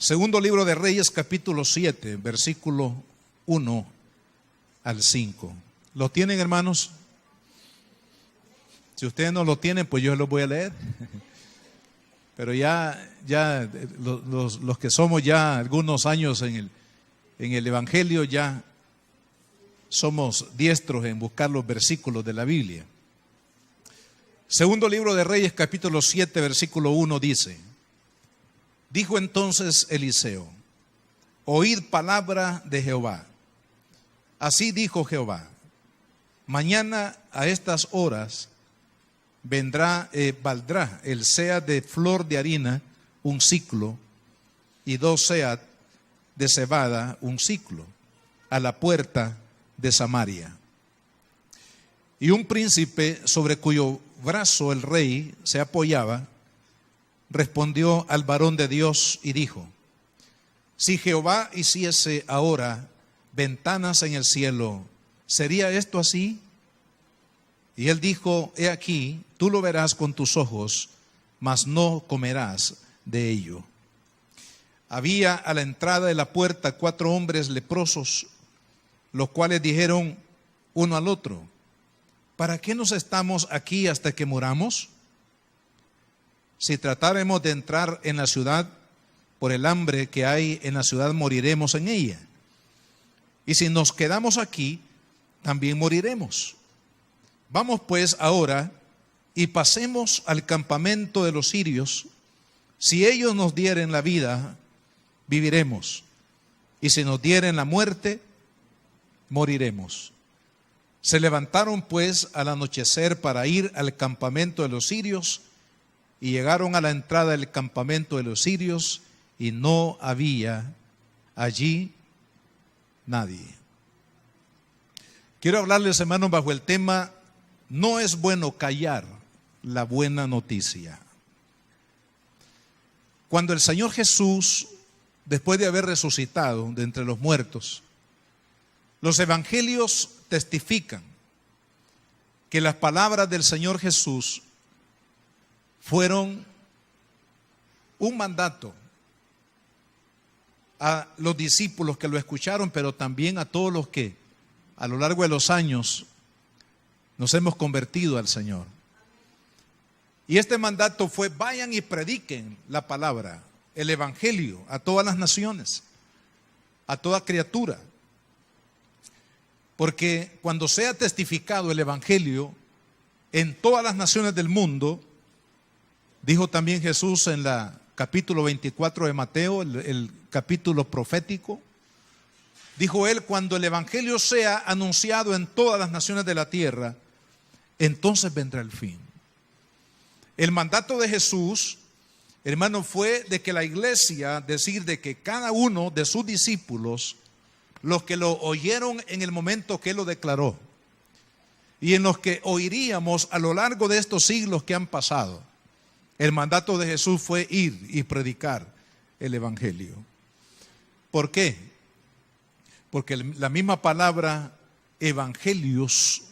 Segundo libro de Reyes, capítulo 7, versículo 1 al 5. ¿Lo tienen, hermanos? Si ustedes no lo tienen, pues yo los voy a leer. Pero ya los que somos ya algunos años en el Evangelio, ya somos diestros en buscar los versículos de la Biblia. Segundo libro de Reyes, capítulo 7, versículo 1 dice: dijo entonces Eliseo: oíd palabra de Jehová. Así dijo Jehová: mañana a estas horas valdrá el seah de flor de harina un siclo, y 2 seah de cebada un siclo, a la puerta de Samaria. Y un príncipe sobre cuyo brazo el rey se apoyaba respondió al varón de Dios y dijo: si Jehová hiciese ahora ventanas en el cielo, ¿sería esto así? Y él dijo: he aquí, tú lo verás con tus ojos, mas no comerás de ello. Había a la entrada de la puerta 4 hombres leprosos, los cuales dijeron uno al otro: ¿para qué nos estamos aquí hasta que muramos? Si tratáremos de entrar en la ciudad, por el hambre que hay en la ciudad moriremos en ella. Y si nos quedamos aquí, también moriremos. Vamos pues ahora y pasemos al campamento de los sirios. Si ellos nos dieren la vida, viviremos. Y si nos dieren la muerte, moriremos. Se levantaron pues al anochecer para ir al campamento de los sirios, y llegaron a la entrada del campamento de los sirios, y no había allí nadie. Quiero hablarles, hermanos, bajo el tema: no es bueno callar la buena noticia. Cuando el Señor Jesús, después de haber resucitado de entre los muertos, los evangelios testifican que las palabras del Señor Jesús fueron un mandato a los discípulos que lo escucharon, pero también a todos los que a lo largo de los años nos hemos convertido al Señor. Y este mandato fue: vayan y prediquen la palabra, el evangelio, a todas las naciones, a toda criatura. Porque cuando sea testificado el evangelio en todas las naciones del mundo, dijo también Jesús en la capítulo 24 de Mateo, el capítulo profético, dijo él: cuando el evangelio sea anunciado en todas las naciones de la tierra, entonces vendrá el fin. El mandato de Jesús, hermano, fue de que la iglesia, decir de que cada uno de sus discípulos, los que lo oyeron en el momento que él lo declaró, y en los que oiríamos a lo largo de estos siglos que han pasado, el mandato de Jesús fue ir y predicar el evangelio. ¿Por qué? Porque la misma palabra evangelios,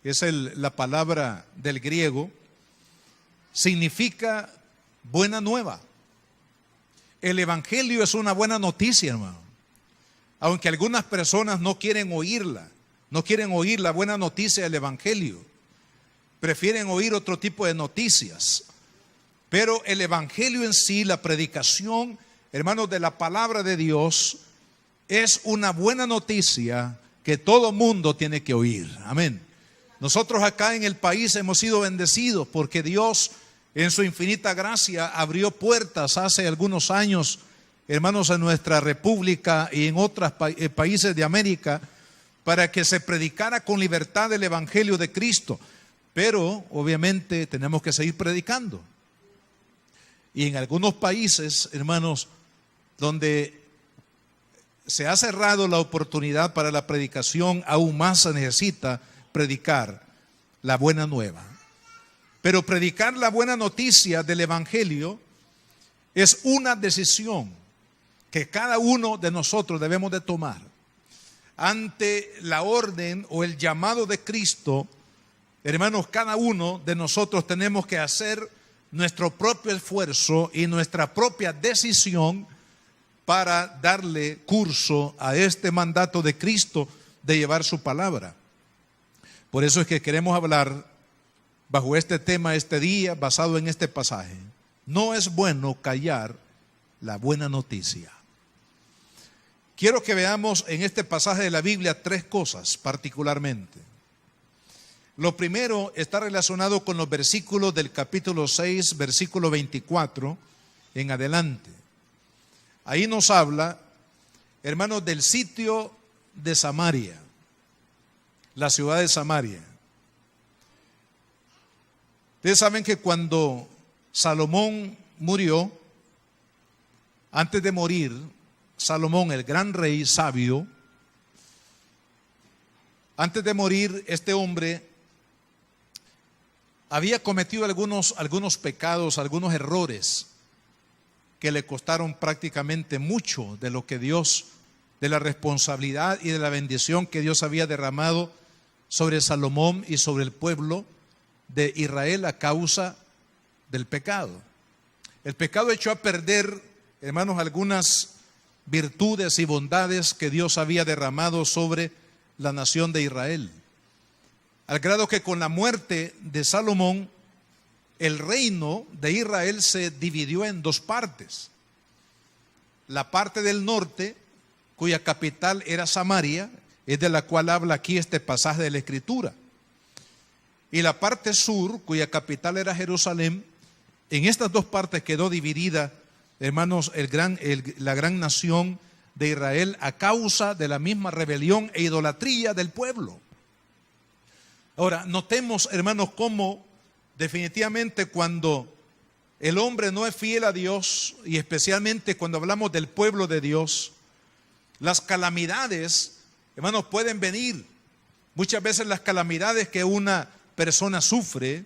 es la palabra del griego, significa buena nueva. El evangelio es una buena noticia, hermano. Aunque algunas personas no quieren oírla, no quieren oír la buena noticia del evangelio, prefieren oír otro tipo de noticias. Pero el evangelio en sí, la predicación, hermanos, de la palabra de Dios, es una buena noticia que todo mundo tiene que oír. Amén. Nosotros acá en el país hemos sido bendecidos porque Dios, en su infinita gracia, abrió puertas hace algunos años, hermanos, en nuestra república y en otros países de América, para que se predicara con libertad el evangelio de Cristo. Pero obviamente tenemos que seguir predicando. Y en algunos países, hermanos, donde se ha cerrado la oportunidad para la predicación, aún más se necesita predicar la buena nueva. Pero predicar la buena noticia del evangelio es una decisión que cada uno de nosotros debemos de tomar ante la orden o el llamado de Cristo. Hermanos, cada uno de nosotros tenemos que hacer nuestro propio esfuerzo y nuestra propia decisión para darle curso a este mandato de Cristo de llevar su palabra. Por eso es que queremos hablar bajo este tema este día, basado en este pasaje. No es bueno callar la buena noticia. Quiero que veamos en este pasaje de la Biblia tres cosas particularmente. Lo primero está relacionado con los versículos del capítulo 6, versículo 24 en adelante. Ahí nos habla, hermanos, del sitio de Samaria, la ciudad de Samaria. Ustedes saben que cuando Salomón murió, antes de morir, Salomón, el gran rey sabio, antes de morir, este hombre había cometido algunos pecados, algunos errores que le costaron prácticamente mucho de lo que Dios, de la responsabilidad y de la bendición que Dios había derramado sobre Salomón y sobre el pueblo de Israel a causa del pecado. El pecado echó a perder, hermanos, algunas virtudes y bondades que Dios había derramado sobre la nación de Israel, al grado que con la muerte de Salomón, el reino de Israel se dividió en dos partes. La parte del norte, cuya capital era Samaria, es de la cual habla aquí este pasaje de la Escritura. Y la parte sur, cuya capital era Jerusalén. En estas dos partes quedó dividida, hermanos, la gran nación de Israel a causa de la misma rebelión e idolatría del pueblo. Ahora, notemos, hermanos, cómo definitivamente cuando el hombre no es fiel a Dios, y especialmente cuando hablamos del pueblo de Dios, las calamidades, hermanos, pueden venir. Muchas veces las calamidades que una persona sufre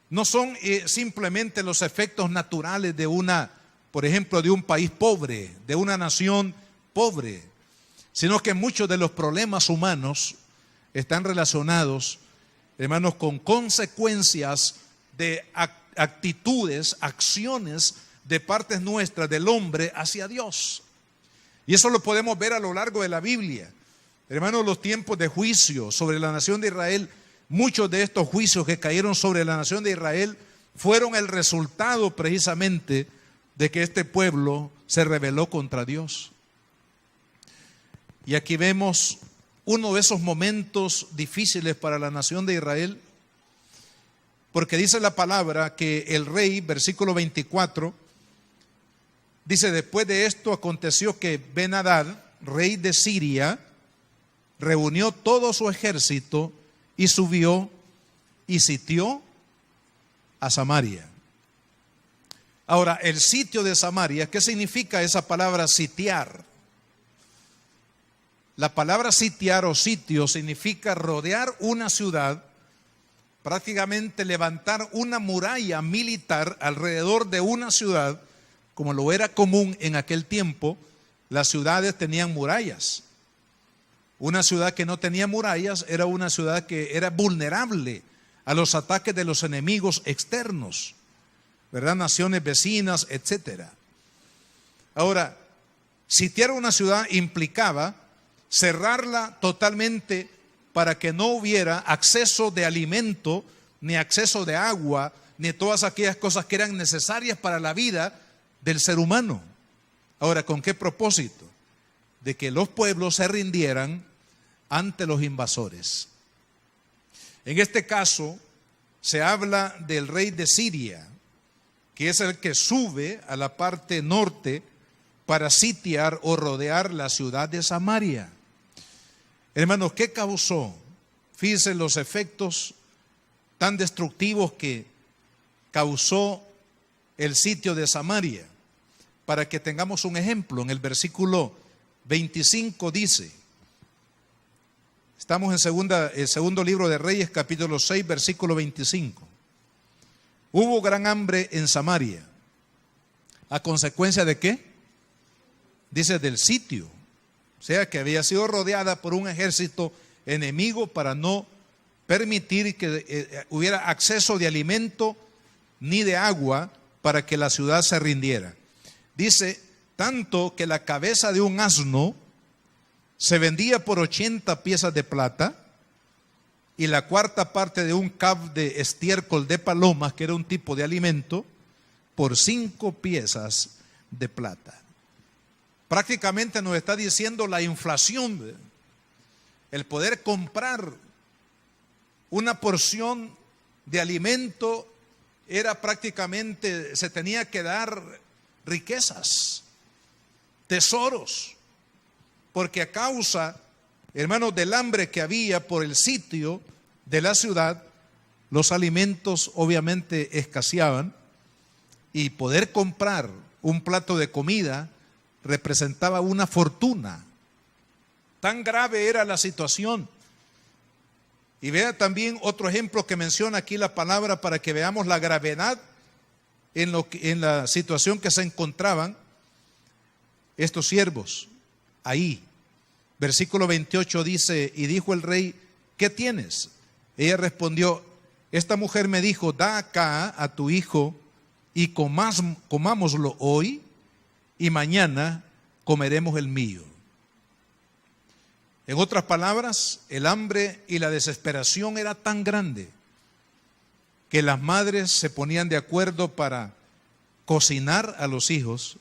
no son simplemente los efectos naturales de por ejemplo, de un país pobre, de una nación pobre, sino que muchos de los problemas humanos están relacionados, hermanos, con consecuencias de actitudes, acciones de partes nuestras del hombre hacia Dios. Y eso lo podemos ver a lo largo de la Biblia. Hermanos, los tiempos de juicio sobre la nación de Israel, muchos de estos juicios que cayeron sobre la nación de Israel fueron el resultado precisamente de que este pueblo se rebeló contra Dios. Y aquí vemos uno de esos momentos difíciles para la nación de Israel, porque dice la palabra que el rey, versículo 24, dice: después de esto aconteció que Ben-Hadad, rey de Siria, reunió todo su ejército y subió y sitió a Samaria. Ahora, el sitio de Samaria, ¿qué significa esa palabra sitiar? La palabra sitiar o sitio significa rodear una ciudad, prácticamente levantar una muralla militar alrededor de una ciudad, como lo era común en aquel tiempo. Las ciudades tenían murallas. Una ciudad que no tenía murallas era una ciudad que era vulnerable a los ataques de los enemigos externos, ¿verdad? Naciones vecinas, etcétera. Ahora, sitiar una ciudad implicaba cerrarla totalmente para que no hubiera acceso de alimento, ni acceso de agua, ni todas aquellas cosas que eran necesarias para la vida del ser humano. Ahora, ¿con qué propósito? De que los pueblos se rindieran ante los invasores. En este caso, se habla del rey de Siria, que es el que sube a la parte norte para sitiar o rodear la ciudad de Samaria. Hermanos, ¿qué causó? Fíjense los efectos tan destructivos que causó el sitio de Samaria. Para que tengamos un ejemplo, en el versículo 25 dice, estamos en el segundo libro de Reyes, capítulo 6, versículo 25. Hubo gran hambre en Samaria. ¿A consecuencia de qué? Dice del sitio. O sea, que había sido rodeada por un ejército enemigo para no permitir que hubiera acceso de alimento ni de agua para que la ciudad se rindiera. Dice tanto que la cabeza de un asno se vendía por 80 piezas de plata, y la cuarta parte de un cab de estiércol de palomas, que era un tipo de alimento, por 5 piezas de plata. Prácticamente nos está diciendo la inflación, el poder comprar una porción de alimento era prácticamente, se tenía que dar riquezas, tesoros, porque a causa, hermanos, del hambre que había por el sitio de la ciudad, los alimentos obviamente escaseaban, y poder comprar un plato de comida representaba una fortuna. Tan grave era la situación. Y vea también otro ejemplo que menciona aquí la palabra para que veamos la gravedad en la situación que se encontraban estos siervos ahí. Versículo 28 dice: y dijo el rey, ¿qué tienes? Ella respondió: esta mujer me dijo, da acá a tu hijo y comámoslo hoy, y mañana comeremos el mío. En otras palabras, el hambre y la desesperación era tan grande que las madres se ponían de acuerdo para cocinar a los hijos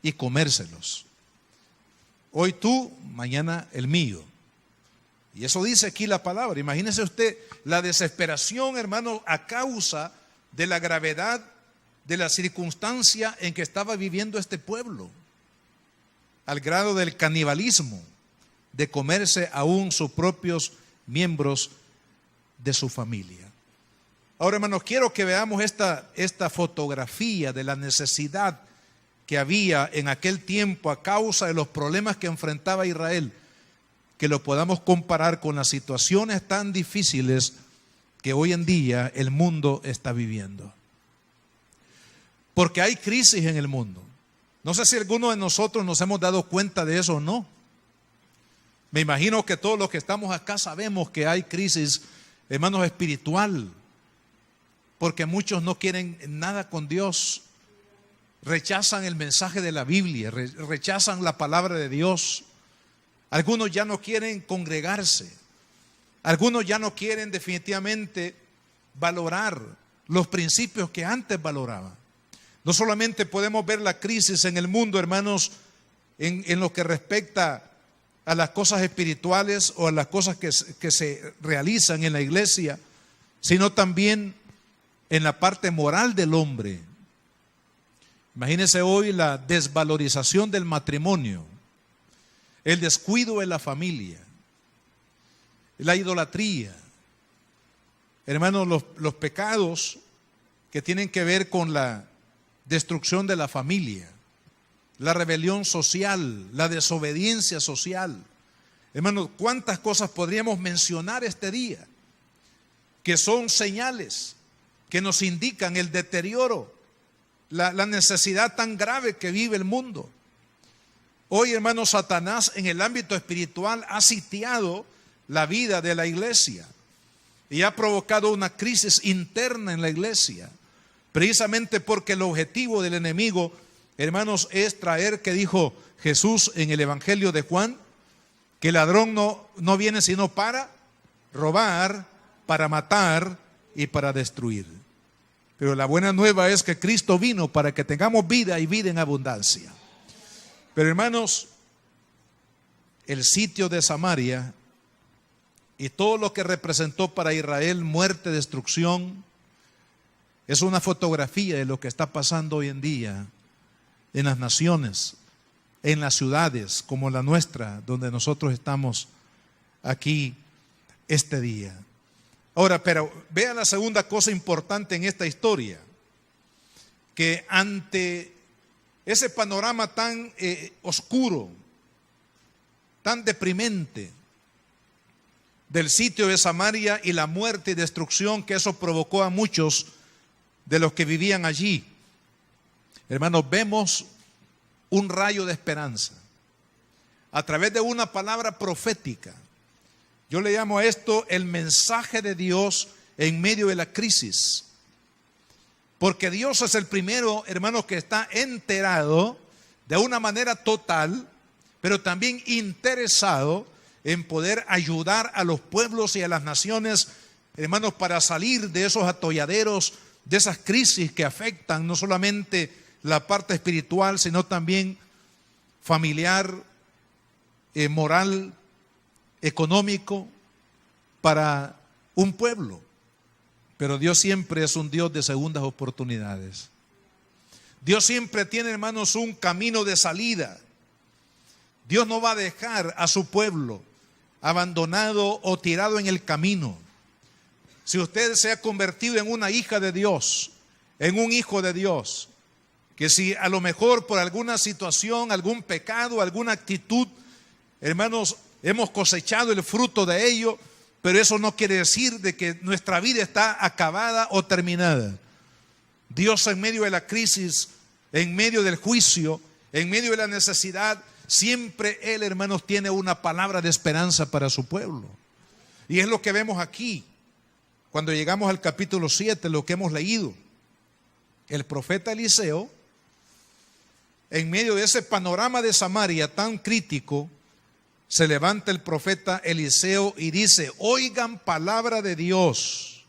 y comérselos. Hoy tú, mañana el mío. Y eso dice aquí la palabra. Imagínese usted la desesperación, hermano, a causa de la gravedad de la circunstancia en que estaba viviendo este pueblo, al grado del canibalismo, de comerse aún sus propios miembros de su familia. Ahora, hermanos, quiero que veamos esta fotografía de la necesidad que había en aquel tiempo a causa de los problemas que enfrentaba Israel, que lo podamos comparar con las situaciones tan difíciles que hoy en día el mundo está viviendo. Porque hay crisis en el mundo. No sé si alguno de nosotros nos hemos dado cuenta de eso o no. Me imagino que todos los que estamos acá sabemos que hay crisis, hermanos, espiritual, porque muchos no quieren nada con Dios, rechazan el mensaje de la Biblia, rechazan la palabra de Dios. Algunos ya no quieren congregarse, algunos ya no quieren definitivamente valorar los principios que antes valoraban. No solamente podemos ver la crisis en el mundo, hermanos, en lo que respecta a las cosas espirituales o a las cosas que se realizan en la iglesia, sino también en la parte moral del hombre. Imagínense hoy la desvalorización del matrimonio, el descuido de la familia, la idolatría. Hermanos, los pecados que tienen que ver con la destrucción de la familia, la rebelión social, la desobediencia social. Hermanos, ¿cuántas cosas podríamos mencionar este día que son señales que nos indican el deterioro, la necesidad tan grave que vive el mundo? Hoy, hermanos, Satanás en el ámbito espiritual ha sitiado la vida de la iglesia y ha provocado una crisis interna en la iglesia, precisamente porque el objetivo del enemigo, hermanos, es traer, que dijo Jesús en el Evangelio de Juan, que el ladrón no viene sino para robar, para matar y para destruir. Pero la buena nueva es que Cristo vino para que tengamos vida y vida en abundancia. Pero, hermanos, el sitio de Samaria y todo lo que representó para Israel muerte, destrucción, es una fotografía de lo que está pasando hoy en día en las naciones, en las ciudades como la nuestra, donde nosotros estamos aquí este día. Ahora, pero vea la segunda cosa importante en esta historia, que ante ese panorama tan oscuro, tan deprimente del sitio de Samaria y la muerte y destrucción que eso provocó a muchos de los que vivían allí, hermanos, vemos un rayo de esperanza a través de una palabra profética. Yo le llamo a esto el mensaje de Dios en medio de la crisis, porque Dios es el primero, hermanos, que está enterado de una manera total, pero también interesado en poder ayudar a los pueblos y a las naciones, hermanos, para salir de esos atolladeros, de esas crisis que afectan no solamente la parte espiritual, sino también familiar, moral, económico, para un pueblo. Pero Dios siempre es un Dios de segundas oportunidades. Dios siempre tiene, hermanos, un camino de salida. Dios no va a dejar a su pueblo abandonado o tirado en el camino. Si usted se ha convertido en una hija de Dios, en un hijo de Dios, que si a lo mejor por alguna situación, algún pecado, alguna actitud, hermanos, hemos cosechado el fruto de ello, pero eso no quiere decir de que nuestra vida está acabada o terminada. Dios, en medio de la crisis, en medio del juicio, en medio de la necesidad, siempre Él, hermanos, tiene una palabra de esperanza para su pueblo. Y es lo que vemos aquí, cuando llegamos al capítulo 7, lo que hemos leído. El profeta Eliseo, en medio de ese panorama de Samaria tan crítico, se levanta el profeta Eliseo y dice: oigan palabra de Dios,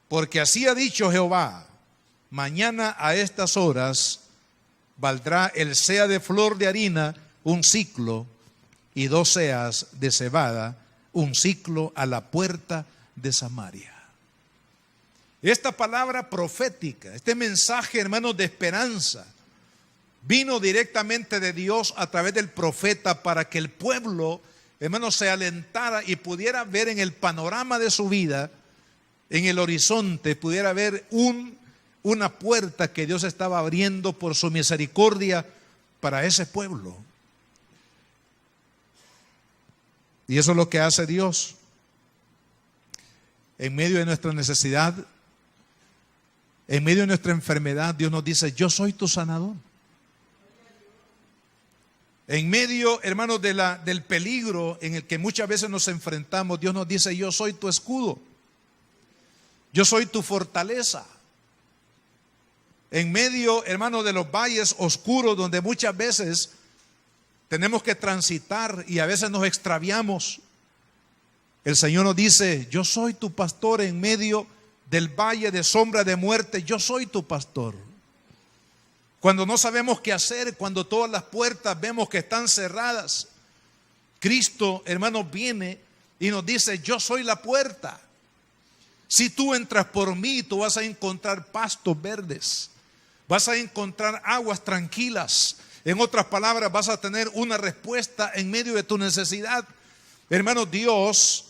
porque así ha dicho Jehová, mañana a estas horas valdrá el seah de flor de harina un siclo, y 2 seas de cebada un siclo a la puerta de Samaria. Esta palabra profética, este mensaje, hermanos, de esperanza, vino directamente de Dios a través del profeta para que el pueblo, hermanos, se alentara y pudiera ver en el panorama de su vida, en el horizonte, pudiera ver una puerta que Dios estaba abriendo por su misericordia para ese pueblo. Y eso es lo que hace Dios. En medio de nuestra necesidad, en medio de nuestra enfermedad, Dios nos dice: yo soy tu sanador. En medio, hermanos, del peligro en el que muchas veces nos enfrentamos, Dios nos dice: yo soy tu escudo, yo soy tu fortaleza. En medio, hermanos, de los valles oscuros donde muchas veces tenemos que transitar y a veces nos extraviamos, el Señor nos dice: yo soy tu pastor. En medio del valle de sombra de muerte, yo soy tu pastor. Cuando no sabemos qué hacer, cuando todas las puertas vemos que están cerradas, Cristo, hermanos, viene y nos dice: yo soy la puerta. Si tú entras por mí, tú vas a encontrar pastos verdes, vas a encontrar aguas tranquilas. En otras palabras, vas a tener una respuesta en medio de tu necesidad. Hermanos, Dios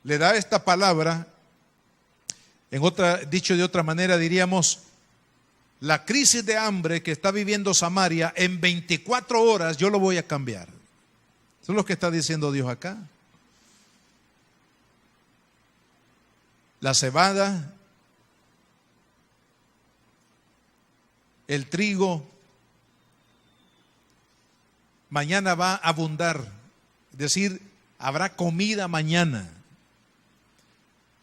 le da esta palabra. Dicho de otra manera, diríamos: la crisis de hambre que está viviendo Samaria, en 24 horas yo lo voy a cambiar. Eso es lo que está diciendo Dios acá. La cebada, el trigo, mañana va a abundar. Es decir, habrá comida mañana.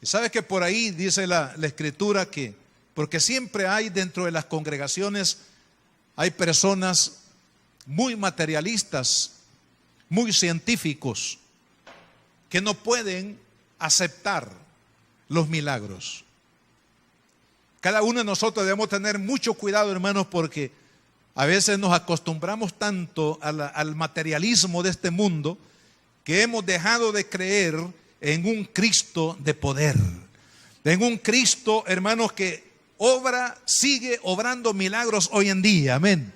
Y sabes que por ahí dice la Escritura que, porque siempre hay dentro de las congregaciones, hay personas muy materialistas, muy científicos, que no pueden aceptar los milagros. Cada uno de nosotros debemos tener mucho cuidado, hermanos, porque a veces nos acostumbramos tanto al materialismo de este mundo que hemos dejado de creer en un Cristo de poder, en un Cristo, hermanos, que sigue obrando milagros hoy en día. Amén.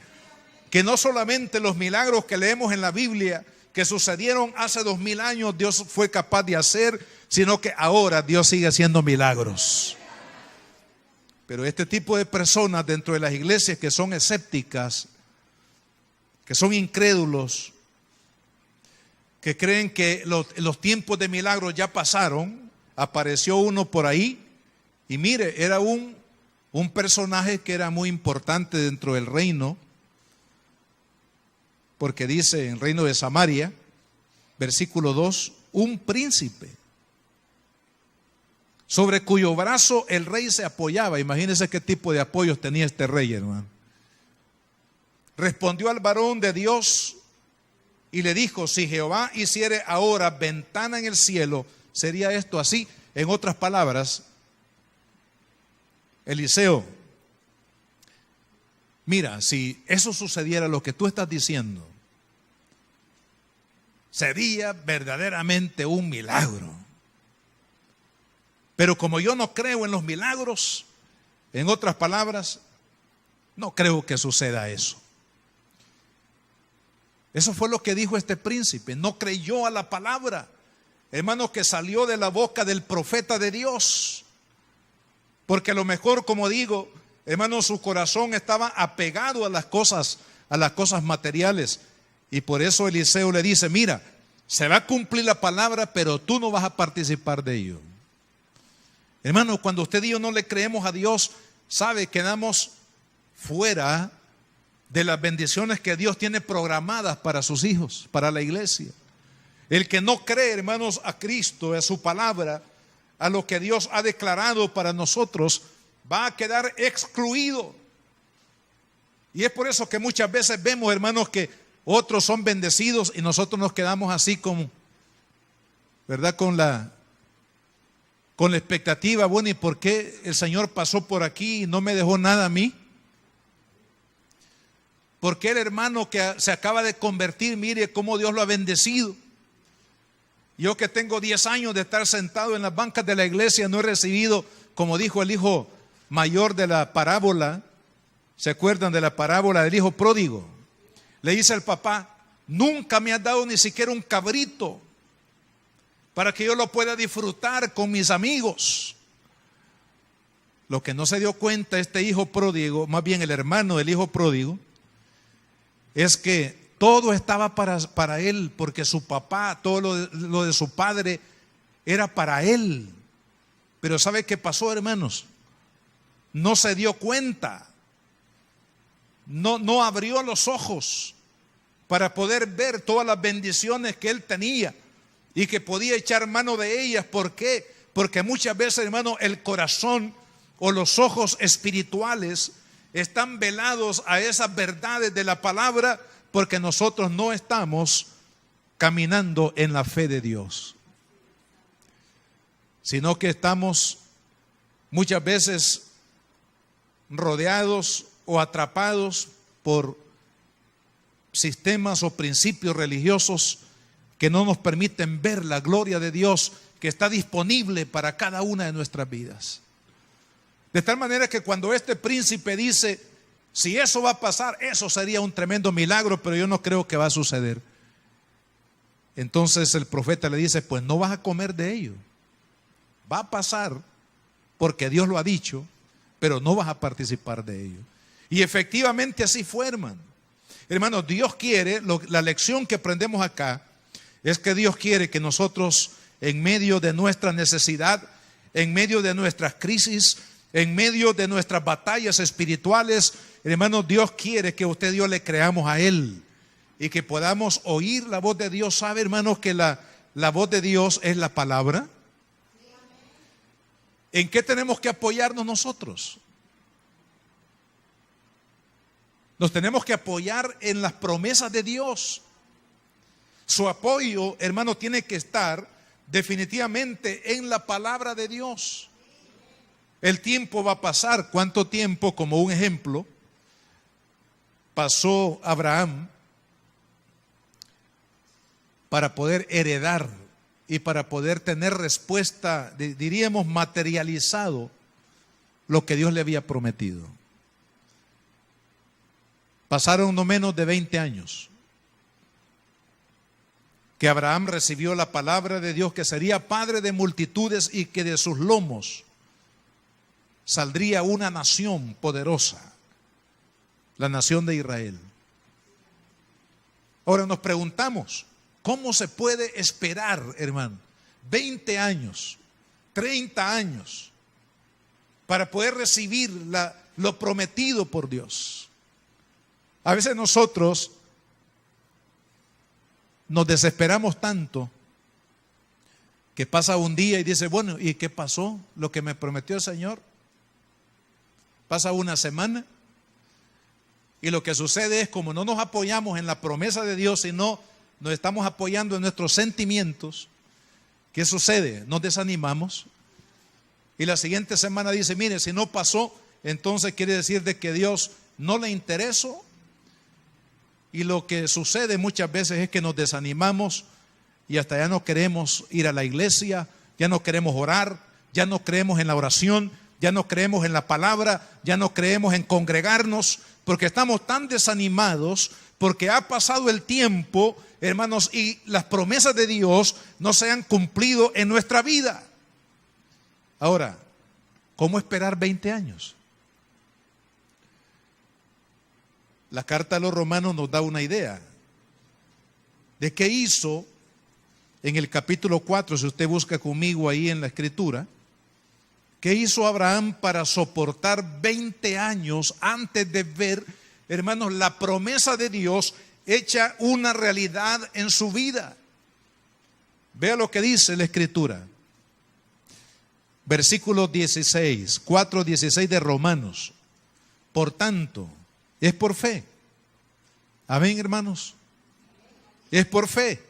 Que no solamente los milagros que leemos en la Biblia, que sucedieron hace 2000 años, Dios fue capaz de hacer, sino que ahora Dios sigue haciendo milagros. Pero este tipo de personas dentro de las iglesias que son escépticas, que son incrédulos, que creen que los tiempos de milagros ya pasaron, apareció uno por ahí y mire, era un personaje que era muy importante dentro del reino, porque dice en el reino de Samaria, versículo 2, un príncipe sobre cuyo brazo el rey se apoyaba. Imagínense qué tipo de apoyos tenía este rey, hermano. respondió al varón de Dios y le dijo: si Jehová hiciere ahora ventana en el cielo, ¿sería esto así? En otras palabras, Eliseo, mira, si eso sucediera, lo que tú estás diciendo, sería verdaderamente un milagro. Pero como yo no creo en los milagros, en otras palabras, no creo que suceda eso. Eso fue lo que dijo este príncipe. No creyó a la palabra, hermano, que salió de la boca del profeta de Dios. Porque a lo mejor, como digo, hermano, su corazón estaba apegado a las cosas materiales. Y por eso Eliseo le dice: mira, se va a cumplir la palabra, pero tú no vas a participar de ello. Hermano, cuando usted y yo no le creemos a Dios, sabe, quedamos fuera de las bendiciones que Dios tiene programadas para sus hijos, para la iglesia. El que no cree, hermanos, a Cristo, a su palabra, a lo que Dios ha declarado para nosotros, va a quedar excluido. Y es por eso que muchas veces vemos, hermanos, que otros son bendecidos y nosotros nos quedamos así como, ¿verdad? Con la expectativa: bueno, ¿y por qué el Señor pasó por aquí y no me dejó nada a mí? ¿Por qué el hermano que se acaba de convertir, mire cómo Dios lo ha bendecido? Yo que tengo 10 años de estar sentado en las bancas de la iglesia, no he recibido, como dijo el hijo mayor de la parábola. ¿Se acuerdan de la parábola del hijo pródigo? Le dice al papá: nunca me has dado ni siquiera un cabrito para que yo lo pueda disfrutar con mis amigos. Lo que no se dio cuenta este hijo pródigo, más bien el hermano del hijo pródigo, es que todo estaba para él, porque su papá, todo lo de su padre era para él. Pero ¿sabe qué pasó, hermanos? No se dio cuenta, no abrió los ojos para poder ver todas las bendiciones que él tenía y que podía echar mano de ellas. ¿Por qué? Porque muchas veces, hermano, el corazón o los ojos espirituales están velados a esas verdades de la palabra, porque nosotros no estamos caminando en la fe de Dios, sino que estamos muchas veces rodeados o atrapados por sistemas o principios religiosos que no nos permiten ver la gloria de Dios que está disponible para cada una de nuestras vidas. De tal manera que cuando este príncipe dice: si eso va a pasar, eso sería un tremendo milagro, pero yo no creo que va a suceder. Entonces el profeta le dice: pues no vas a comer de ello. Va a pasar porque Dios lo ha dicho, pero no vas a participar de ello. Y efectivamente así fue, hermano. Hermanos, Dios quiere, la lección que aprendemos acá es que Dios quiere que nosotros, en medio de nuestra necesidad, en medio de nuestras crisis, en medio de nuestras batallas espirituales, hermanos, Dios quiere que usted y yo le creamos a Él y que podamos oír la voz de Dios. ¿Sabe, hermanos, que la voz de Dios es la palabra? ¿En qué tenemos que apoyarnos nosotros? Nos tenemos que apoyar en las promesas de Dios. Su apoyo, hermano, tiene que estar definitivamente en la palabra de Dios. El tiempo va a pasar. ¿Cuánto tiempo? Como un ejemplo, pasó Abraham para poder heredar y para poder tener respuesta, diríamos, materializado lo que Dios le había prometido. Pasaron no menos de 20 años que Abraham recibió la palabra de Dios que sería padre de multitudes y que de sus lomos saldría una nación poderosa, la nación de Israel. Ahora nos preguntamos, ¿cómo se puede esperar, hermano, 20 años, 30 años para poder recibir lo prometido por Dios? A veces nosotros nos desesperamos tanto que pasa un día y dice: bueno, ¿y qué pasó? Lo que me prometió el Señor. Pasa una semana Y lo que sucede es, como no nos apoyamos en la promesa de Dios, sino nos estamos apoyando en nuestros sentimientos, ¿qué sucede? Nos desanimamos. Y la siguiente semana dice, mire, si no pasó, entonces quiere decir de que Dios no le interesó. Y lo que sucede muchas veces es que nos desanimamos y hasta ya no queremos ir a la iglesia, ya no queremos orar, ya no creemos en la oración, ya no creemos en la palabra, ya no creemos en congregarnos, porque estamos tan desanimados, porque ha pasado el tiempo, hermanos, y las promesas de Dios no se han cumplido en nuestra vida. Ahora, ¿cómo esperar 20 años? La carta a los Romanos nos da una idea de qué hizo en el capítulo 4, si usted busca conmigo ahí en la escritura, qué hizo Abraham para soportar 20 años antes de ver, hermanos, la promesa de Dios hecha una realidad en su vida. Vea lo que dice la escritura. Versículo 16, 4:16 de Romanos. Por tanto, es por fe. Amén, hermanos. Es por fe.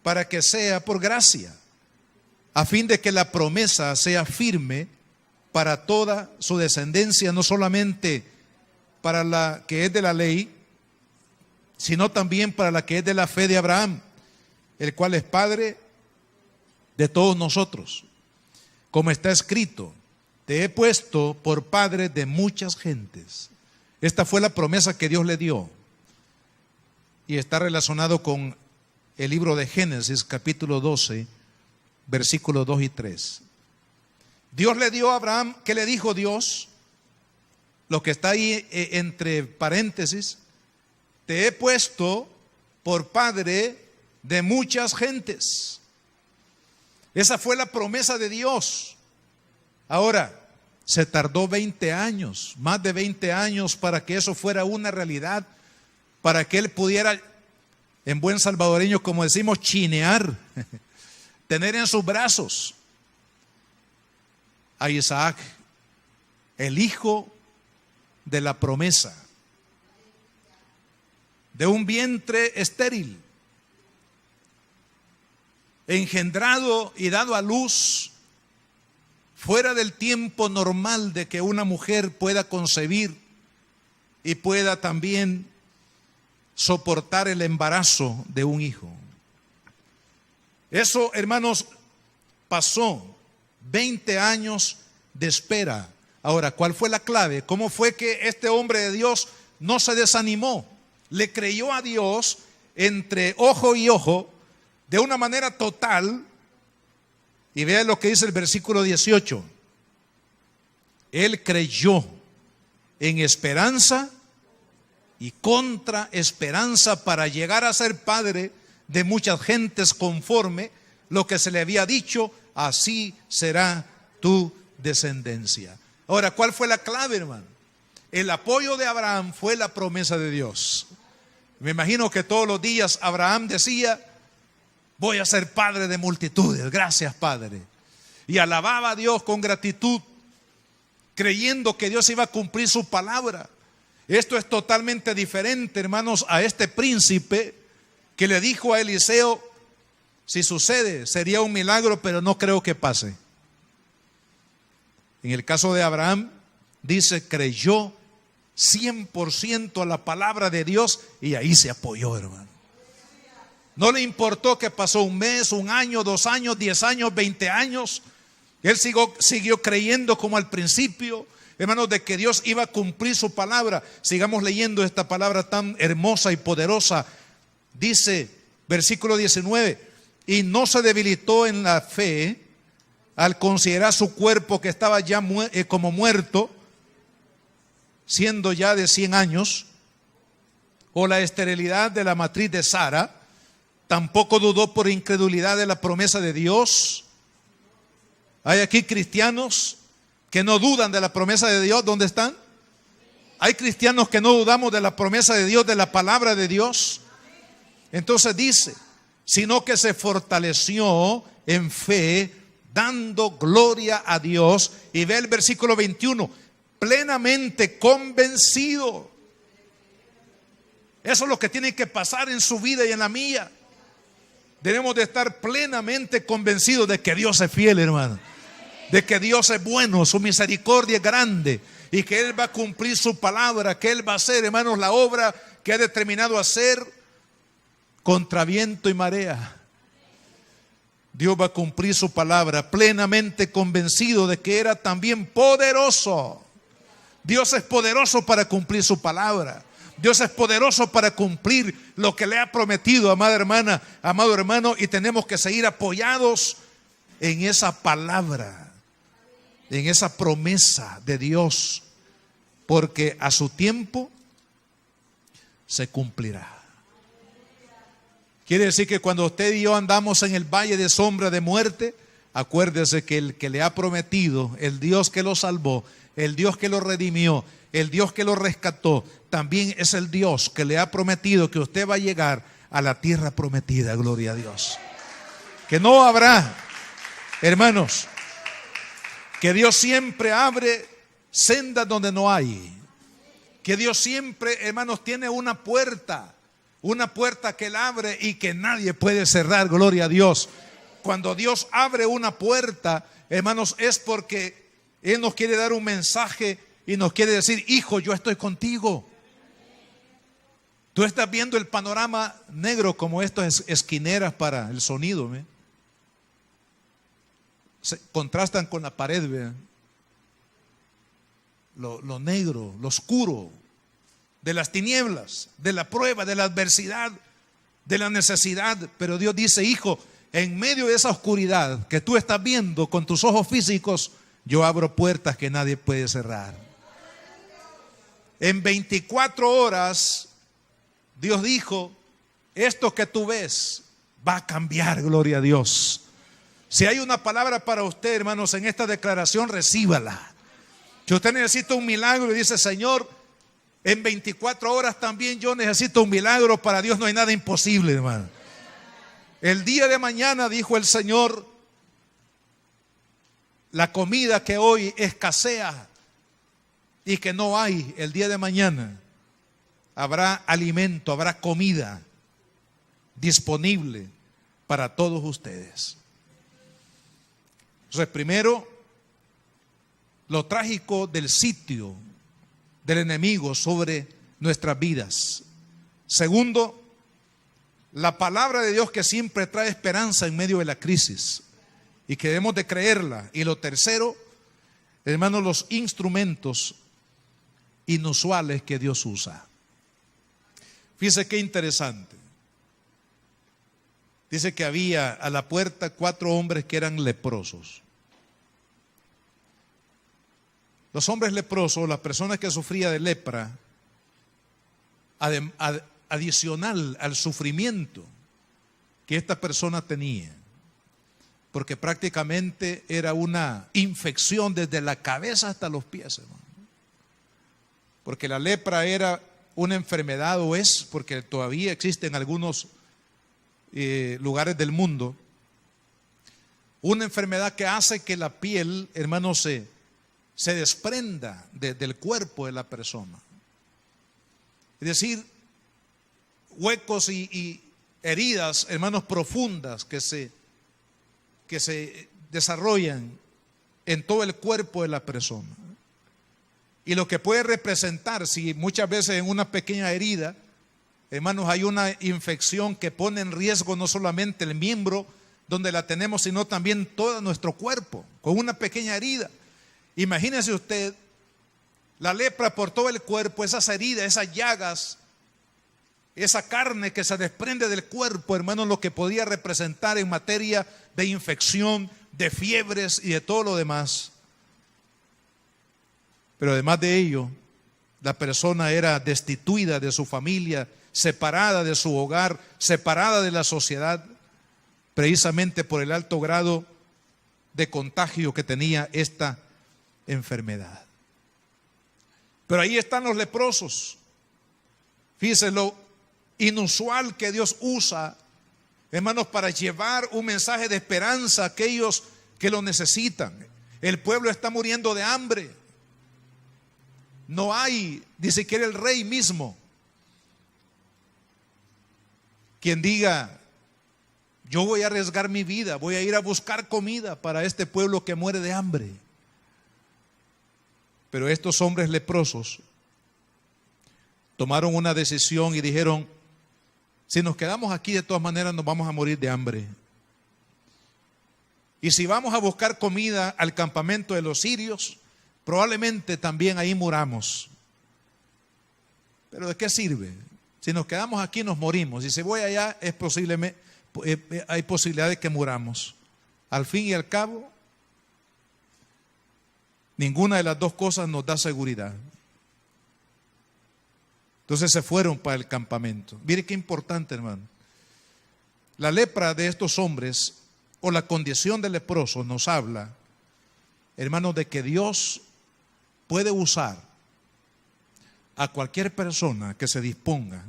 Para que sea por gracia, a fin de que la promesa sea firme para toda su descendencia, no solamente para la que es de la ley, sino también para la que es de la fe de Abraham, el cual es padre de todos nosotros. Como está escrito, te he puesto por padre de muchas gentes. Esta fue la promesa que Dios le dio. Y está relacionado con el libro de Génesis, capítulo 12, versículos 2 y 3. Dios le dio a Abraham, ¿qué le dijo Dios? Lo que está ahí entre paréntesis, te he puesto por padre de muchas gentes. Esa fue la promesa de Dios. Ahora, se tardó 20 años, más de 20 años para que eso fuera una realidad, para que él pudiera, en buen salvadoreño, como decimos, chinear, tener en sus brazos a Isaac, el hijo de la promesa, de un vientre estéril, engendrado y dado a luz fuera del tiempo normal de que una mujer pueda concebir y pueda también soportar el embarazo de un hijo. Eso, hermanos, pasó 20 años de espera. Ahora, ¿cuál fue la clave? ¿Cómo fue que este hombre de Dios no se desanimó? Le creyó a Dios entre ojo y ojo de una manera total. Y vea lo que dice el versículo 18. Él creyó en esperanza y contra esperanza para llegar a ser padre de muchas gentes, conforme lo que se le había dicho, así será tu descendencia. Ahora, ¿cuál fue la clave, hermano? El apoyo de Abraham fue la promesa de Dios. Me imagino que todos los días Abraham decía, voy a ser padre de multitudes, gracias Padre. Y alababa a Dios con gratitud, creyendo que Dios iba a cumplir su palabra. Esto es totalmente diferente, hermanos, a este príncipe que le dijo a Eliseo, si sucede, sería un milagro, pero no creo que pase. En el caso de Abraham, dice, creyó 100% a la palabra de Dios y ahí se apoyó, hermano. No le importó que pasó un mes, un año, 2 años, 10 años, 20 años. Él siguió creyendo como al principio, hermanos, de que Dios iba a cumplir su palabra. Sigamos leyendo esta palabra tan hermosa y poderosa. Dice, versículo 19, y no se debilitó en la fe al considerar su cuerpo que estaba ya como muerto, siendo ya de 100 años, o la esterilidad de la matriz de Sara. Tampoco dudó por incredulidad de la promesa de Dios. Hay aquí cristianos que no dudan de la promesa de Dios. ¿Dónde están? Hay cristianos que no dudamos de la promesa de Dios, de la palabra de Dios. Entonces dice, sino que se fortaleció en fe, dando gloria a Dios. Y ve el versículo 21, plenamente convencido. Eso es lo que tiene que pasar en su vida y en la mía. Debemos de estar plenamente convencidos de que Dios es fiel, hermano. De que Dios es bueno, su misericordia es grande y que Él va a cumplir su palabra, que Él va a hacer, hermanos, la obra que ha determinado hacer contra viento y marea. Dios va a cumplir su palabra, plenamente convencido de que era también poderoso. Dios es poderoso para cumplir su palabra. Dios es poderoso para cumplir lo que le ha prometido, amada hermana, amado hermano, y tenemos que seguir apoyados en esa palabra, en esa promesa de Dios, porque a su tiempo se cumplirá. Quiere decir que cuando usted y yo andamos en el valle de sombra de muerte, acuérdese que el que le ha prometido, el Dios que lo salvó, el Dios que lo redimió, el Dios que lo rescató, también es el Dios que le ha prometido que usted va a llegar a la tierra prometida. Gloria a Dios. Que no habrá, hermanos, que Dios siempre abre sendas donde no hay. Que Dios siempre, hermanos, tiene una puerta que Él abre y que nadie puede cerrar. Gloria a Dios. Cuando Dios abre una puerta, hermanos, es porque Él nos quiere dar un mensaje y nos quiere decir: hijo, yo estoy contigo. Tú estás viendo el panorama negro como estas esquineras para el sonido, ¿ve? Se contrastan con la pared, ¿ve? Lo negro, lo oscuro de las tinieblas, de la prueba, de la adversidad, de la necesidad. Pero Dios dice: hijo, en medio de esa oscuridad que tú estás viendo con tus ojos físicos, yo abro puertas que nadie puede cerrar. En 24 horas, Dios dijo: esto que tú ves va a cambiar. Gloria a Dios. Si hay una palabra para usted, hermanos, en esta declaración, recíbala. Si usted necesita un milagro y dice: Señor, en 24 horas también yo necesito un milagro, para Dios no hay nada imposible, hermano. El día de mañana, dijo el Señor, la comida que hoy escasea y que no hay, el día de mañana habrá alimento, habrá comida disponible para todos ustedes. Entonces, primero, lo trágico del sitio del enemigo sobre nuestras vidas. Segundo, la palabra de Dios que siempre trae esperanza en medio de la crisis y que debemos de creerla. Y lo tercero, hermanos, los instrumentos inusuales que Dios usa. Fíjese qué interesante. Dice que había a la puerta 4 hombres que eran leprosos. Los hombres leprosos, las personas que sufrían de lepra, adicional al sufrimiento que esta persona tenía, porque prácticamente era una infección desde la cabeza hasta los pies, hermano. Porque la lepra era una enfermedad, o es, porque todavía existe en algunos lugares del mundo, una enfermedad que hace que la piel, hermano, se desprenda del cuerpo de la persona. Es decir, huecos y heridas, hermanos, profundas que se desarrollan en todo el cuerpo de la persona. Y lo que puede representar, si muchas veces en una pequeña herida, hermanos, hay una infección que pone en riesgo no solamente el miembro donde la tenemos, sino también todo nuestro cuerpo, con una pequeña herida. Imagínese usted la lepra por todo el cuerpo, esas heridas, esas llagas, esa carne que se desprende del cuerpo, hermanos, lo que podía representar en materia de infección, de fiebres y de todo lo demás. Pero además de ello, la persona era destituida de su familia, separada de su hogar, separada de la sociedad, precisamente por el alto grado de contagio que tenía esta enfermedad. Pero ahí están los leprosos. Fíjense lo inusual que Dios usa, hermanos, para llevar un mensaje de esperanza a aquellos que lo necesitan. El pueblo está muriendo de hambre. No hay ni siquiera el rey mismo quien diga: yo voy a arriesgar mi vida, voy a ir a buscar comida para este pueblo que muere de hambre. Pero estos hombres leprosos tomaron una decisión y dijeron: si nos quedamos aquí, de todas maneras nos vamos a morir de hambre. Y si vamos a buscar comida al campamento de los sirios, probablemente también ahí muramos. Pero ¿de qué sirve? Si nos quedamos aquí nos morimos. Y si voy allá hay posibilidad de que muramos. Al fin y al cabo, ninguna de las dos cosas nos da seguridad. Entonces se fueron para el campamento. Mire qué importante, hermano. La lepra de estos hombres, o la condición de leprosos, nos habla, hermanos, de que Dios puede usar a cualquier persona que se disponga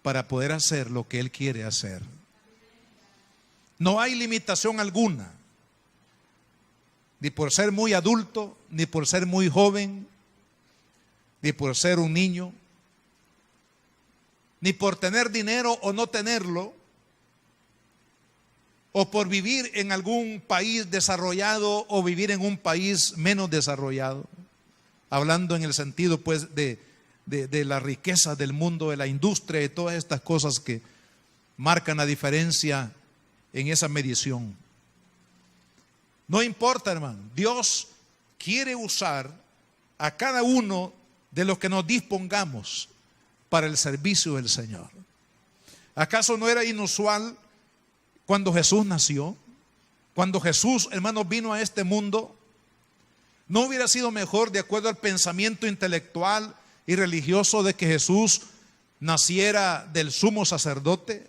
para poder hacer lo que Él quiere hacer. No hay limitación alguna, ni por ser muy adulto, ni por ser muy joven, ni por ser un niño, ni por tener dinero o no tenerlo, o por vivir en algún país desarrollado o vivir en un país menos desarrollado, hablando en el sentido pues de la riqueza del mundo, de la industria y todas estas cosas que marcan la diferencia en esa medición. No importa, hermano, Dios quiere usar a cada uno de los que nos dispongamos para el servicio del Señor. ¿Acaso no era inusual cuando Jesús nació? Cuando Jesús, hermanos, vino a este mundo, ¿no hubiera sido mejor, de acuerdo al pensamiento intelectual y religioso, de que Jesús naciera del sumo sacerdote,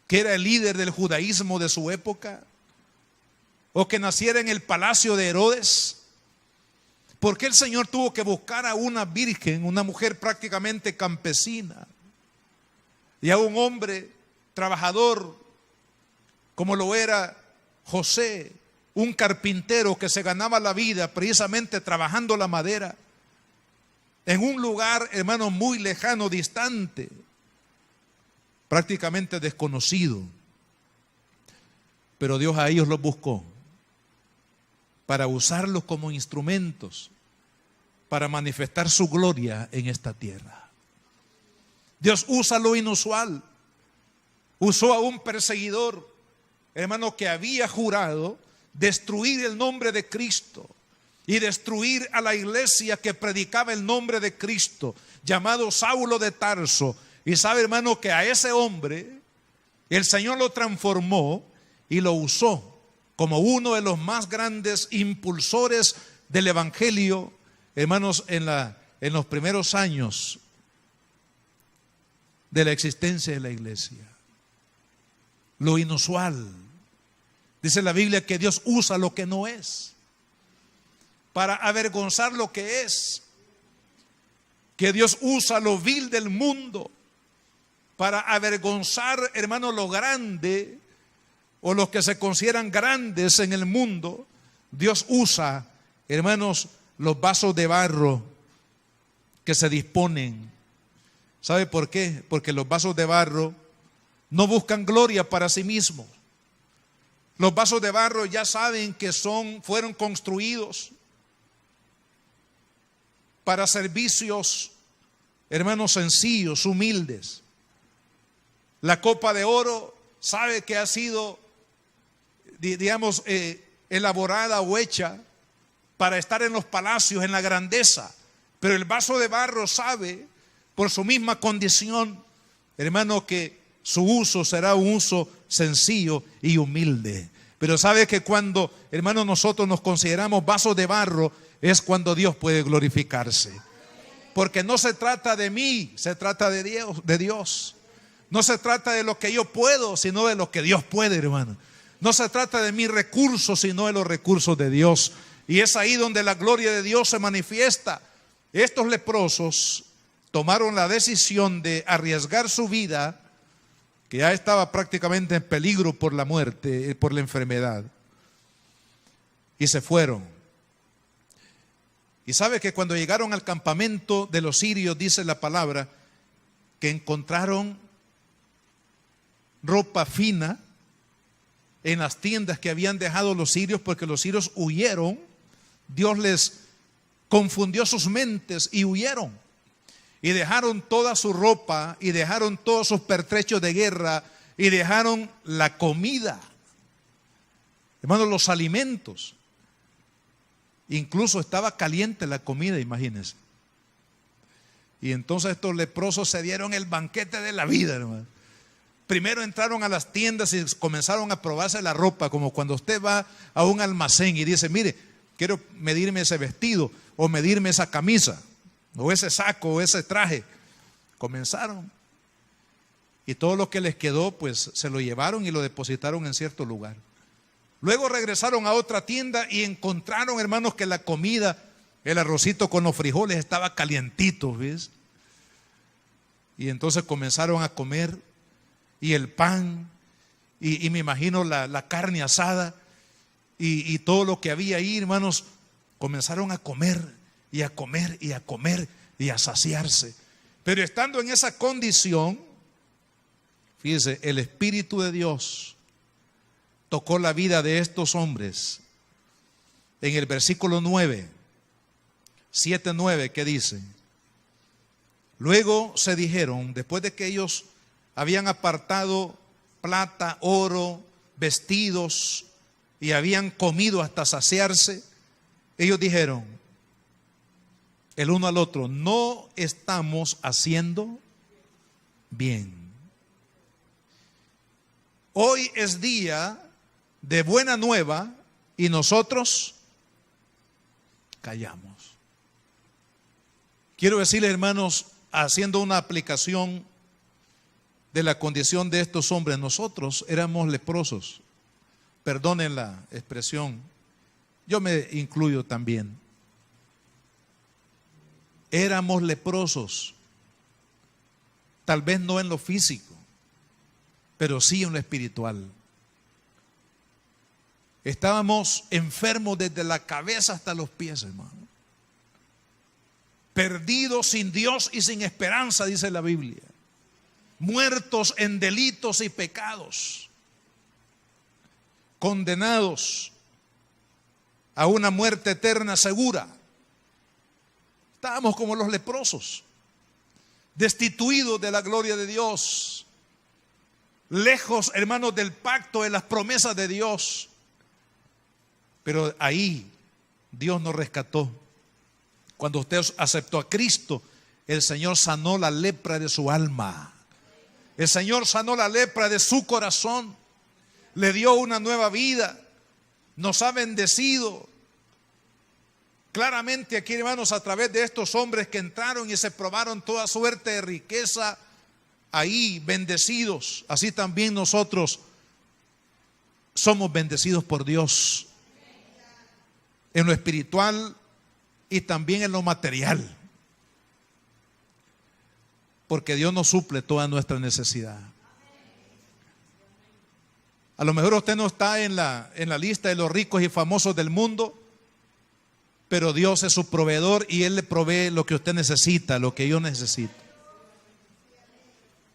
que era el líder del judaísmo de su época, o que naciera en el palacio de Herodes? ¿Por qué el Señor tuvo que buscar a una virgen, una mujer prácticamente campesina, y a un hombre trabajador como lo era José, un carpintero que se ganaba la vida precisamente trabajando la madera, en un lugar, hermano, muy lejano, distante, prácticamente desconocido? Pero Dios a ellos los buscó para usarlos como instrumentos para manifestar su gloria en esta tierra. Dios usa lo inusual. Usó a un perseguidor, hermano, que había jurado destruir el nombre de Cristo y destruir a la iglesia que predicaba el nombre de Cristo, llamado Saulo de Tarso. Y sabe, hermano, que a ese hombre el Señor lo transformó y lo usó como uno de los más grandes impulsores del evangelio, hermanos, en los primeros años de la existencia de la iglesia. Lo inusual. Dice la Biblia que Dios usa lo que no es para avergonzar lo que es. Que Dios usa lo vil del mundo para avergonzar, hermano, lo grande, o los que se consideran grandes en el mundo. Dios usa, hermanos, los vasos de barro que se disponen. ¿Sabe por qué? Porque los vasos de barro no buscan gloria para sí mismos. Los vasos de barro ya saben que fueron construidos para servicios, hermanos, sencillos, humildes. La copa de oro sabe que ha sido, digamos, elaborada o hecha para estar en los palacios, en la grandeza. Pero el vaso de barro sabe, por su misma condición, hermano, que su uso será un uso sencillo y humilde. Pero sabe que cuando, hermano, nosotros nos consideramos vasos de barro, es cuando Dios puede glorificarse. Porque no se trata de mí, se trata de Dios. No se trata de lo que yo puedo, sino de lo que Dios puede, hermano. No se trata de mis recursos, sino de los recursos de Dios. Y es ahí donde la gloria de Dios se manifiesta. Estos leprosos tomaron la decisión de arriesgar su vida, que ya estaba prácticamente en peligro por la muerte, por la enfermedad, y se fueron. Y sabe que cuando llegaron al campamento de los sirios, dice la palabra, que encontraron ropa fina en las tiendas que habían dejado los sirios, porque los sirios huyeron. Dios les confundió sus mentes y huyeron. Y dejaron toda su ropa y dejaron todos sus pertrechos de guerra y dejaron la comida. Hermanos, los alimentos. Incluso estaba caliente la comida, imagínense. Y entonces estos leprosos se dieron el banquete de la vida, hermano. Primero entraron a las tiendas y comenzaron a probarse la ropa, como cuando usted va a un almacén y dice, mire, quiero medirme ese vestido o medirme esa camisa o ese saco o ese traje. Comenzaron. Y todo lo que les quedó, pues se lo llevaron y lo depositaron en cierto lugar. Luego regresaron a otra tienda y encontraron, hermanos, que la comida, el arrocito con los frijoles estaba calientito, ¿ves? Y entonces comenzaron a comer, y el pan, y me imagino la carne asada, y todo lo que había ahí, hermanos, comenzaron a comer, y a comer, y a comer, y a saciarse. Pero estando en esa condición, fíjese, el Espíritu de Dios tocó la vida de estos hombres. En el versículo 9, 7-9, ¿qué dice? Luego se dijeron, después de que ellos habían apartado plata, oro, vestidos y habían comido hasta saciarse, ellos dijeron el uno al otro, no estamos haciendo bien. Hoy es día de buena nueva y nosotros callamos. Quiero decirles, hermanos, haciendo una aplicación de la condición de estos hombres, nosotros éramos leprosos. Perdonen la expresión, yo me incluyo también. Éramos leprosos, tal vez no en lo físico, pero sí en lo espiritual. Estábamos enfermos desde la cabeza hasta los pies, hermano. Perdidos, sin Dios y sin esperanza, dice la Biblia. Muertos en delitos y pecados. Condenados a una muerte eterna segura. Estábamos como los leprosos, destituidos de la gloria de Dios. Lejos, hermanos, del pacto, de las promesas de Dios. Pero ahí Dios nos rescató. Cuando usted aceptó a Cristo, el Señor sanó la lepra de su alma. El Señor sanó la lepra de su corazón. Le dio una nueva vida. Nos ha bendecido. Claramente aquí, hermanos, a través de estos hombres que entraron y se probaron toda suerte de riqueza, ahí bendecidos, así también nosotros somos bendecidos por Dios en lo espiritual y también en lo material, porque Dios nos suple toda nuestra necesidad. A lo mejor usted no está en la lista de los ricos y famosos del mundo, pero Dios es su proveedor y Él le provee lo que usted necesita, lo que yo necesito.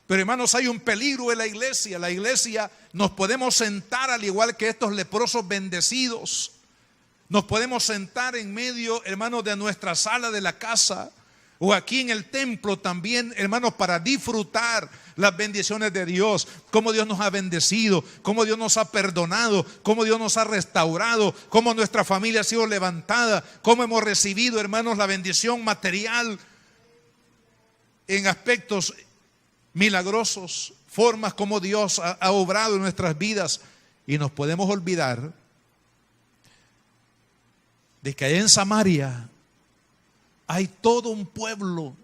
Pero hermanos, hay un peligro en la iglesia. La iglesia nos podemos sentar al igual que estos leprosos bendecidos. Nos podemos sentar en medio, hermanos, de nuestra sala de la casa o aquí en el templo también, hermanos, para disfrutar las bendiciones de Dios, cómo Dios nos ha bendecido, cómo Dios nos ha perdonado, cómo Dios nos ha restaurado, cómo nuestra familia ha sido levantada, cómo hemos recibido, hermanos, la bendición material en aspectos milagrosos, formas como Dios ha obrado en nuestras vidas. Y nos podemos olvidar de que allá en Samaria hay todo un pueblo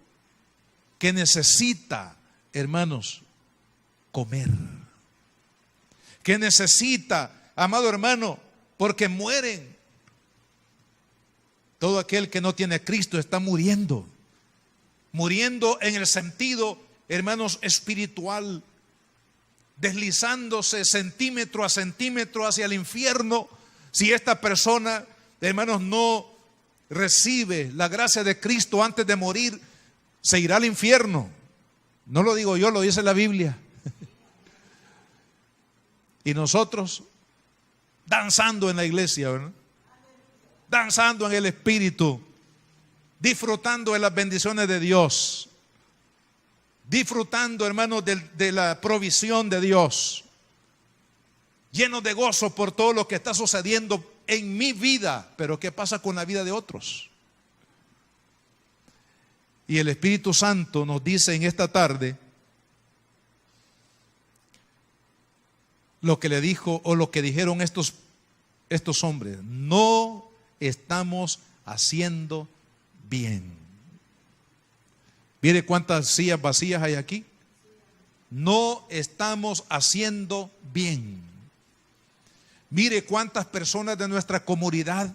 que necesita, hermanos, comer. Que necesita, amado hermano, porque mueren. Todo aquel que no tiene a Cristo está muriendo. Muriendo en el sentido, hermanos, espiritual. Deslizándose centímetro a centímetro hacia el infierno. Si esta persona, hermanos, no recibe la gracia de Cristo antes de morir, se irá al infierno. No lo digo yo, lo dice la Biblia. Y nosotros danzando en la iglesia, ¿verdad? Danzando en el Espíritu, disfrutando de las bendiciones de Dios, disfrutando, hermanos, de la provisión de Dios, llenos de gozo por todo lo que está sucediendo en mi vida. Pero ¿qué pasa con la vida de otros? Y el Espíritu Santo nos dice en esta tarde lo que le dijo o lo que dijeron estos hombres: no estamos haciendo bien. Mire cuántas sillas vacías hay aquí. No estamos haciendo bien. Mire cuántas personas de nuestra comunidad,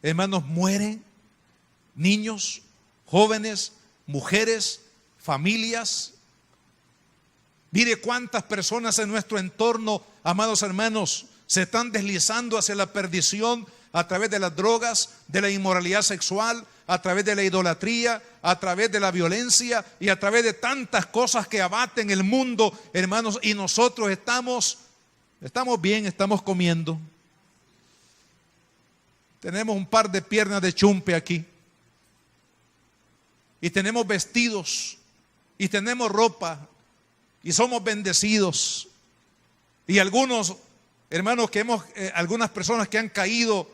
hermanos, mueren. Niños, jóvenes, mujeres, familias. Mire cuántas personas en nuestro entorno, amados hermanos, se están deslizando hacia la perdición a través de las drogas, de la inmoralidad sexual, a través de la idolatría, a través de la violencia y a través de tantas cosas que abaten el mundo, hermanos. Y nosotros estamos bien, estamos comiendo. Tenemos un par de piernas de chumpe aquí. Y tenemos vestidos. Y tenemos ropa. Y somos bendecidos. Y algunos, hermanos, algunas personas que han caído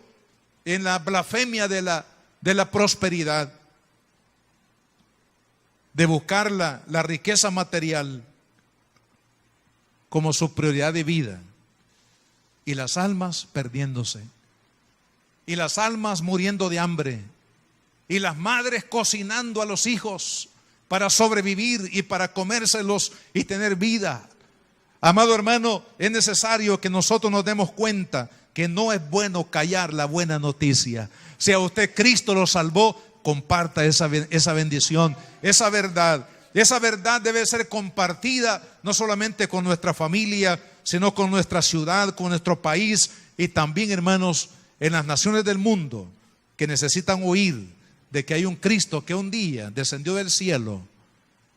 en la blasfemia de la prosperidad, de buscar la riqueza material como su prioridad de vida, y las almas perdiéndose, y las almas muriendo de hambre, y las madres cocinando a los hijos para sobrevivir y para comérselos y tener vida. Amado hermano, es necesario que nosotros nos demos cuenta que no es bueno callar la buena noticia. Si a usted Cristo lo salvó, comparta esa bendición, esa verdad. Esa verdad debe ser compartida no solamente con nuestra familia, sino con nuestra ciudad, con nuestro país y también, hermanos, en las naciones del mundo que necesitan oír de que hay un Cristo que un día descendió del cielo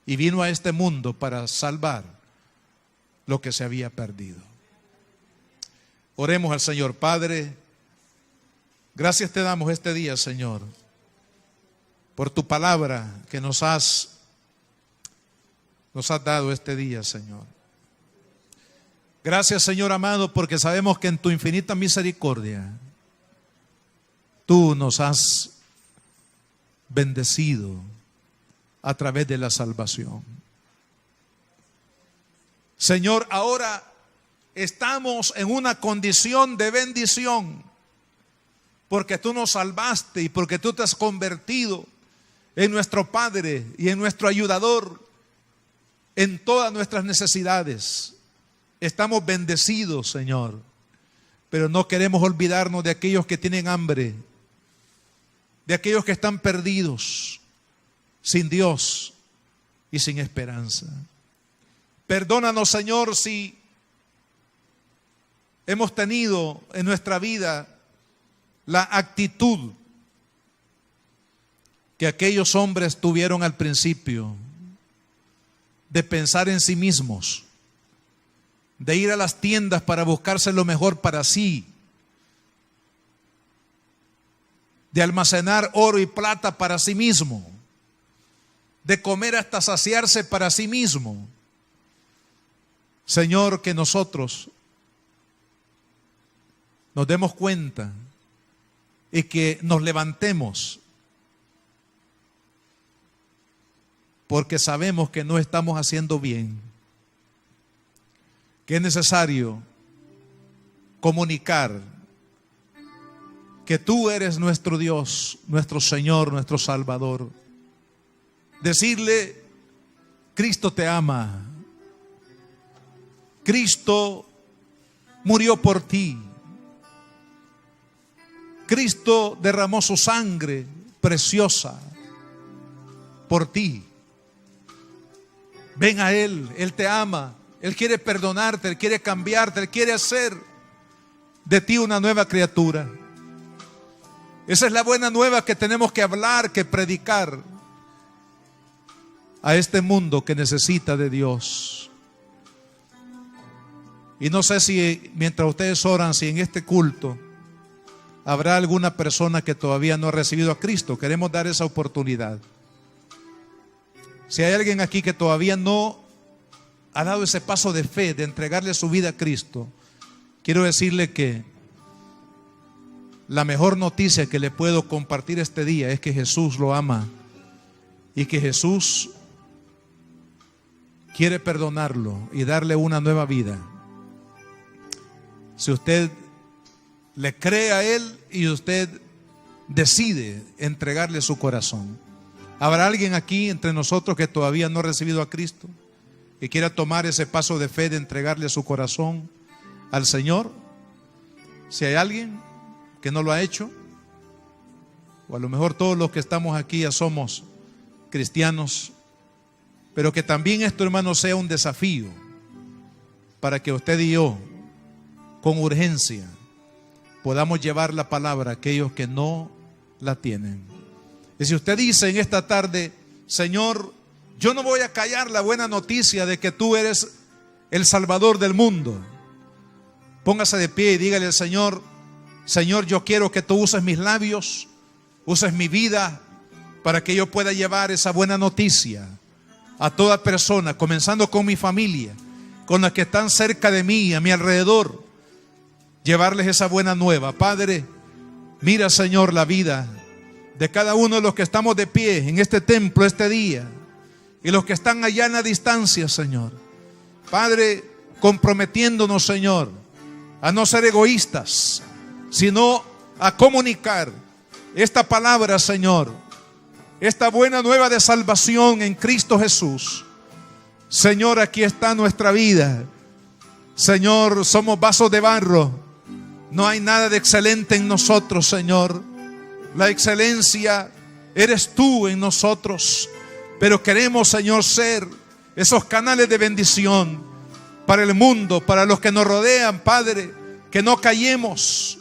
y vino a este mundo para salvar lo que se había perdido. Oremos al Señor. Padre, gracias te damos este día, Señor, por tu palabra que nos has dado este día, Señor. Gracias, Señor amado, porque sabemos que en tu infinita misericordia tú nos has bendecido a través de la salvación. Señor, ahora estamos en una condición de bendición, porque tú nos salvaste y porque tú te has convertido en nuestro Padre y en nuestro ayudador en todas nuestras necesidades. Estamos bendecidos, Señor, pero no queremos olvidarnos de aquellos que tienen hambre, de aquellos que están perdidos, sin Dios y sin esperanza. Perdónanos, Señor, si hemos tenido en nuestra vida la actitud que aquellos hombres tuvieron al principio, de pensar en sí mismos, de ir a las tiendas para buscarse lo mejor para sí, de almacenar oro y plata para sí mismo, de comer hasta saciarse para sí mismo. Señor, que nosotros nos demos cuenta y que nos levantemos, porque sabemos que no estamos haciendo bien, que es necesario comunicar que tú eres nuestro Dios, nuestro Señor, nuestro Salvador. Decirle: Cristo te ama, Cristo murió por ti, Cristo derramó su sangre preciosa por ti. Ven a Él, Él te ama, Él quiere perdonarte, Él quiere cambiarte, Él quiere hacer de ti una nueva criatura. Esa es la buena nueva que tenemos que hablar, que predicar a este mundo que necesita de Dios. Y no sé si mientras ustedes oran, si en este culto habrá alguna persona que todavía no ha recibido a Cristo. Queremos dar esa oportunidad. Si hay alguien aquí que todavía no ha dado ese paso de fe, de entregarle su vida a Cristo, quiero decirle que la mejor noticia que le puedo compartir este día es que Jesús lo ama y que Jesús quiere perdonarlo y darle una nueva vida. Si usted le cree a Él y usted decide entregarle su corazón. ¿Habrá alguien aquí entre nosotros que todavía no ha recibido a Cristo, que quiera tomar ese paso de fe de entregarle su corazón al Señor? Si hay alguien que no lo ha hecho, o a lo mejor todos los que estamos aquí ya somos cristianos, pero que también esto, hermano, sea un desafío para que usted y yo con urgencia podamos llevar la palabra a aquellos que no la tienen. Y si usted dice en esta tarde: Señor, yo no voy a callar la buena noticia de que tú eres el Salvador del mundo, póngase de pie y dígale al Señor: Señor, yo quiero que tú uses mis labios, uses mi vida para que yo pueda llevar esa buena noticia a toda persona, comenzando con mi familia, con las que están cerca de mí, a mi alrededor. Llevarles esa buena nueva. Padre, mira, Señor, la vida de cada uno de los que estamos de pie en este templo este día y los que están allá en la distancia, Señor. Padre, comprometiéndonos, Señor, a no ser egoístas, sino a comunicar esta palabra, Señor, esta buena nueva de salvación en Cristo Jesús. Señor, aquí está nuestra vida. Señor, somos vasos de barro. No hay nada de excelente en nosotros, Señor. La excelencia eres tú en nosotros. Pero queremos, Señor, ser esos canales de bendición para el mundo, para los que nos rodean, Padre. Que no callemos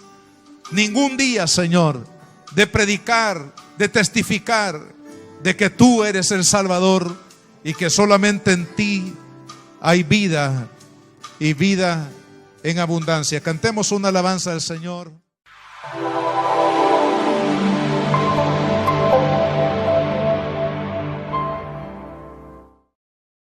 ningún día, Señor, de predicar, de testificar de que tú eres el Salvador y que solamente en ti hay vida y vida en abundancia. Cantemos una alabanza al Señor.